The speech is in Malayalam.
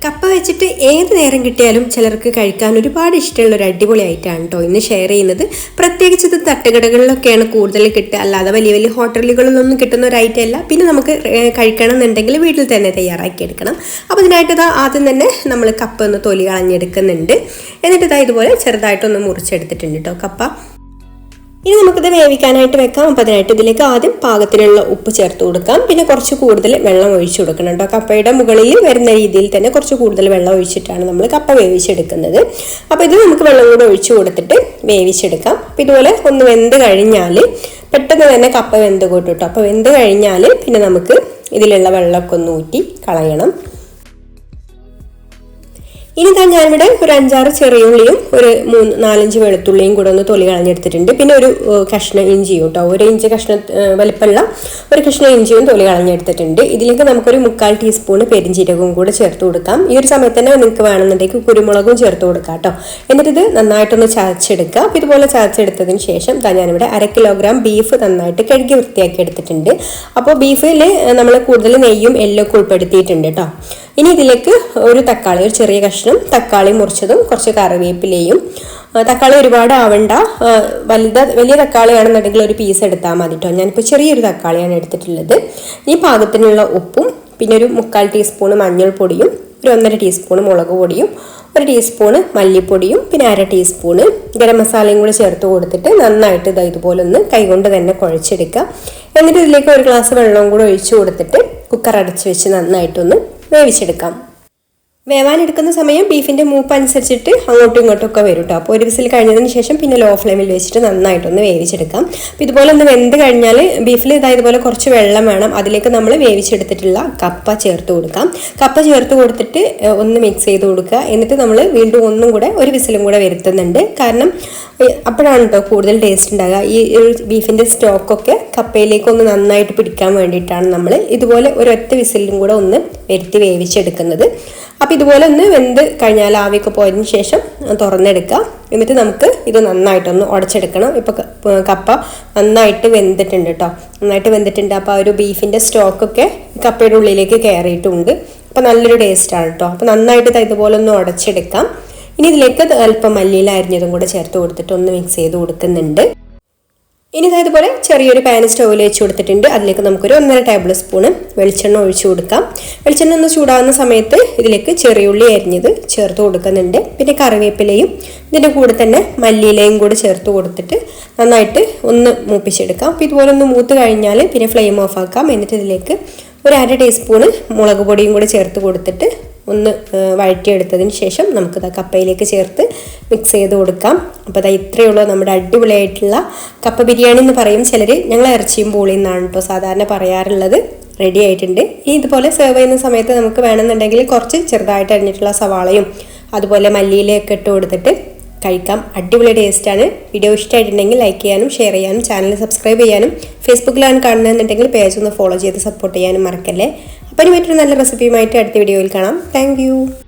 കപ്പ വെച്ചിട്ട് ഏത് നേരം കിട്ടിയാലും ചിലർക്ക് കഴിക്കാൻ ഒരുപാട് ഇഷ്ടമുള്ള ഒരു അടിപൊളി ഐറ്റമാണ് കേട്ടോ ഇന്ന് ഷെയർ ചെയ്യുന്നത്. പ്രത്യേകിച്ച് ഇത് തട്ടുകടകളിലൊക്കെയാണ് കൂടുതൽ കിട്ടുക, അല്ലാതെ വലിയ വലിയ ഹോട്ടലുകളിലൊന്നും കിട്ടുന്ന ഒരു ഐറ്റം അല്ല. പിന്നെ നമുക്ക് കഴിക്കണം എന്നുണ്ടെങ്കിൽ വീട്ടിൽ തന്നെ തയ്യാറാക്കി എടുക്കണം. അപ്പോൾ ഇതിനായിട്ട് ആദ്യം തന്നെ നമ്മൾ കപ്പ ഒന്ന് തൊലി കളഞ്ഞെടുക്കുന്നുണ്ട്. എന്നിട്ട് ഇതുപോലെ ചെറുതായിട്ടൊന്ന് മുറിച്ചെടുത്തിട്ടുണ്ട് കേട്ടോ കപ്പ. ഇനി നമുക്കിത് വേവിക്കാനായിട്ട് വെക്കാം. അപ്പോൾ അതിനായിട്ട് ഇതിലേക്ക് ആദ്യം പാകത്തിനുള്ള ഉപ്പ് ചേർത്ത് കൊടുക്കാം. പിന്നെ കുറച്ച് കൂടുതൽ വെള്ളം ഒഴിച്ചു കൊടുക്കണം കേട്ടോ. കപ്പയുടെ മുകളിൽ വരുന്ന രീതിയിൽ തന്നെ കുറച്ച് കൂടുതൽ വെള്ളം ഒഴിച്ചിട്ടാണ് നമ്മൾ കപ്പ വേവിച്ചെടുക്കുന്നത്. അപ്പോൾ ഇത് നമുക്ക് വെള്ളം കൂടെ ഒഴിച്ചു കൊടുത്തിട്ട് വേവിച്ചെടുക്കാം. അപ്പോൾ ഇതുപോലെ ഒന്ന് വെന്ത് കഴിഞ്ഞാൽ പെട്ടെന്ന് തന്നെ കപ്പ വെന്ത് കൂട്ടും കേട്ടോ. അപ്പോൾ വെന്ത് കഴിഞ്ഞാൽ പിന്നെ നമുക്ക് ഇതിലുള്ള വെള്ളമൊക്കെ ഒന്ന് ഊറ്റി കളയണം. ഇനി ഞാനിവിടെ ഒരു 5-6 ചെറിയ ഉള്ളിയും ഒരു 3-4-5 വെളുത്തുള്ളിയും കൂടെ ഒന്ന് തൊലി കളഞ്ഞെടുത്തിട്ടുണ്ട്. പിന്നെ ഒരു കഷ്ണം ഇഞ്ചിയും കേട്ടോ, 1 ഇഞ്ച് കഷ്ണം വലിപ്പമുള്ള ഒരു കഷ്ണം ഇഞ്ചിയും തൊലി കളഞ്ഞെടുത്തിട്ടുണ്ട്. ഇതിലേക്ക് നമുക്കൊരു 3/4 ടീസ്പൂൺ പെരിഞ്ചീരകവും കൂടെ ചേർത്ത് കൊടുക്കാം. ഈ ഒരു സമയത്ത് തന്നെ നിങ്ങൾക്ക് വേണമെന്നുണ്ടെങ്കിൽ കുരുമുളകും ചേർത്ത് കൊടുക്കാം കേട്ടോ. എന്നിട്ട് ഇത് നന്നായിട്ടൊന്ന് ചതച്ചെടുക്കുക. അപ്പോൾ ഇതുപോലെ ചതച്ചെടുത്തതിന് ശേഷം ഞാനിവിടെ 1 കിലോഗ്രാം ബീഫ് നന്നായിട്ട് കഴുകി വൃത്തിയാക്കി എടുത്തിട്ടുണ്ട്. അപ്പോൾ ബീഫിൽ നമ്മൾ കൂടുതൽ നെയ്യും എല്ലൊക്കെ ഉൾപ്പെടുത്തിയിട്ടുണ്ട് കേട്ടോ. ഇനി ഇതിലേക്ക് ഒരു തക്കാളി, ഒരു ചെറിയ കഷ്ണം തക്കാളി മുറിച്ചതും കുറച്ച് കറിവേപ്പിലയും. തക്കാളി ഒരുപാട് ആവണ്ട, വലിയ തക്കാളിയാണെന്നുണ്ടെങ്കിൽ ഒരു പീസ് എടുത്താൽ മതി കേട്ടോ. ഞാനിപ്പോൾ ചെറിയൊരു തക്കാളിയാണ് എടുത്തിട്ടുള്ളത്. ഈ പാകത്തിനുള്ള ഉപ്പും പിന്നെ ഒരു 3/4 ടീസ്പൂൺ മഞ്ഞൾപ്പൊടിയും ഒരു 1.5 ടീസ്പൂൺ മുളക് പൊടിയും 1 ടീസ്പൂൺ മല്ലിപ്പൊടിയും പിന്നെ 1/2 ടീസ്പൂണ് ഗരം മസാലയും കൂടി ചേർത്ത് കൊടുത്തിട്ട് നന്നായിട്ട് ഇതുപോലെ ഒന്ന് കൈകൊണ്ട് തന്നെ കുഴച്ചെടുക്കുക. എന്നിട്ട് ഇതിലേക്ക് 1 ഗ്ലാസ് വെള്ളവും കൂടി ഒഴിച്ചു കൊടുത്തിട്ട് കുക്കർ അടച്ച് വെച്ച് നന്നായിട്ടൊന്ന് വേവിച്ചെടുക്കാം. വേവാനെടുക്കുന്ന സമയം ബീഫിൻ്റെ മൂപ്പ് അനുസരിച്ചിട്ട് അങ്ങോട്ടും ഇങ്ങോട്ടും ഒക്കെ വരും കേട്ടോ. അപ്പോൾ ഒരു വിസിൽ കഴിഞ്ഞതിന് ശേഷം പിന്നെ ലോ ഫ്ലെയിമിൽ വെച്ചിട്ട് നന്നായിട്ടൊന്ന് വേവിച്ചെടുക്കാം. അപ്പോൾ ഇതുപോലെ ഒന്ന് വെന്ത് കഴിഞ്ഞാൽ ബീഫിൽ ഇതുപോലെ കുറച്ച് വെള്ളം വേണം. അതിലേക്ക് നമ്മൾ വേവിച്ചെടുത്തിട്ടുള്ള കപ്പ ചേർത്ത് കൊടുക്കാം. കപ്പ ചേർത്ത് കൊടുത്തിട്ട് ഒന്ന് മിക്സ് ചെയ്ത് കൊടുക്കുക. എന്നിട്ട് നമ്മൾ വീണ്ടും ഒന്നും കൂടെ ഒരു വിസിലും കൂടെ വരുത്തുന്നുണ്ട്. കാരണം അപ്പോഴാണ് കേട്ടോ കൂടുതൽ ടേസ്റ്റ് ഉണ്ടാകുക. ഈ ബീഫിൻ്റെ സ്റ്റോക്കൊക്കെ കപ്പയിലേക്ക് ഒന്ന് നന്നായിട്ട് പിടിക്കാൻ വേണ്ടിയിട്ടാണ് നമ്മൾ ഇതുപോലെ ഒരൊറ്റ വിസിലും കൂടെ ഒന്ന് വരുത്തി വേവിച്ചെടുക്കുന്നത്. അപ്പോൾ ഇതുപോലെ ഒന്ന് വെന്ത് കഴിഞ്ഞാൽ ആവിയൊക്കെ പോയതിന് ശേഷം തുറന്നെടുക്കുക. എന്നിട്ട് നമുക്ക് ഇത് നന്നായിട്ടൊന്ന് ഉടച്ചെടുക്കണം. ഇപ്പോൾ കപ്പ നന്നായിട്ട് വെന്തിട്ടുണ്ട് കേട്ടോ, നന്നായിട്ട് വെന്തിട്ടുണ്ട്. അപ്പോൾ ആ ഒരു ബീഫിൻ്റെ സ്റ്റോക്കൊക്കെ കപ്പയുടെ ഉള്ളിലേക്ക് കയറിയിട്ടുണ്ട്. അപ്പോൾ നല്ലൊരു ടേസ്റ്റാണ് കേട്ടോ. അപ്പോൾ നന്നായിട്ട് ഇതുപോലെ ഒന്ന് ഉടച്ചെടുക്കാം. ഇനി ഇതിലേക്ക് അല്പം മല്ലിയില അരിഞ്ഞതും കൂടെ ചേർത്ത് കൊടുത്തിട്ട് ഒന്ന് മിക്സ് ചെയ്ത് കൊടുക്കുന്നുണ്ട്. ഇനി ഇതുപോലെ ചെറിയൊരു പാൻ സ്റ്റൗവിൽ വെച്ച് കൊടുത്തിട്ടുണ്ട്. അതിലേക്ക് നമുക്കൊരു 1.5 ടേബിൾ സ്പൂൺ വെളിച്ചെണ്ണ ഒഴിച്ചു കൊടുക്കാം. വെളിച്ചെണ്ണ ഒന്ന് ചൂടാകുന്ന സമയത്ത് ഇതിലേക്ക് ചെറിയുള്ളി അരിഞ്ഞത് ചേർത്ത് കൊടുക്കുന്നുണ്ട്. പിന്നെ കറിവേപ്പിലയും ഇതിൻ്റെ കൂടെ തന്നെ മല്ലിയിലയും കൂടെ ചേർത്ത് കൊടുത്തിട്ട് നന്നായിട്ട് ഒന്ന് മൂപ്പിച്ചെടുക്കാം. അപ്പോൾ ഇതുപോലെ ഒന്ന് മൂത്ത് കഴിഞ്ഞാൽ പിന്നെ ഫ്ലെയിം ഓഫ് ആക്കാം. എന്നിട്ട് ഇതിലേക്ക് ഒരു 1/2 ടീസ്പൂൺ മുളക് പൊടിയും കൂടെ ചേർത്ത് കൊടുത്തിട്ട് ഒന്ന് വഴറ്റിയെടുത്തതിന് ശേഷം നമുക്ക് കപ്പയിലേക്ക് ചേർത്ത് മിക്സ് ചെയ്ത് കൊടുക്കാം. അപ്പോൾ ഇത്രയേ ഉള്ളൂ നമ്മുടെ അടിപൊളിയായിട്ടുള്ള കപ്പ ബിരിയാണി എന്ന് പറയും ചിലർ. ഞങ്ങൾ ഇറച്ചിയും പൂളിയും എന്നാണ് കേട്ടോ സാധാരണ പറയാറുള്ളത്. റെഡി ആയിട്ടുണ്ട്. ഇനി ഇതുപോലെ സെർവ് ചെയ്യുന്ന സമയത്ത് നമുക്ക് വേണമെന്നുണ്ടെങ്കിൽ കുറച്ച് ചെറുതായിട്ട് അരിഞ്ഞിട്ടുള്ള സവാളയും അതുപോലെ മല്ലിയിലയൊക്കെ ഇട്ട് കൊടുത്തിട്ട് കഴിക്കാം. അടിപൊളി ടേസ്റ്റാണ്. വീഡിയോ ഇഷ്ടമായിട്ടുണ്ടെങ്കിൽ ലൈക്ക് ചെയ്യാനും ഷെയർ ചെയ്യാനും ചാനൽ സബ്സ്ക്രൈബ് ചെയ്യാനും ഫേസ്ബുക്കിലാണ് കാണുന്നതെന്നുണ്ടെങ്കിൽ പേജ് ഒന്ന് ഫോളോ ചെയ്ത് സപ്പോർട്ട് ചെയ്യാനും മറക്കല്ലേ. അപ്പോൾ ഇനി മറ്റൊരു നല്ല റെസിപ്പിയുമായിട്ട് അടുത്ത വീഡിയോയിൽ കാണാം. താങ്ക്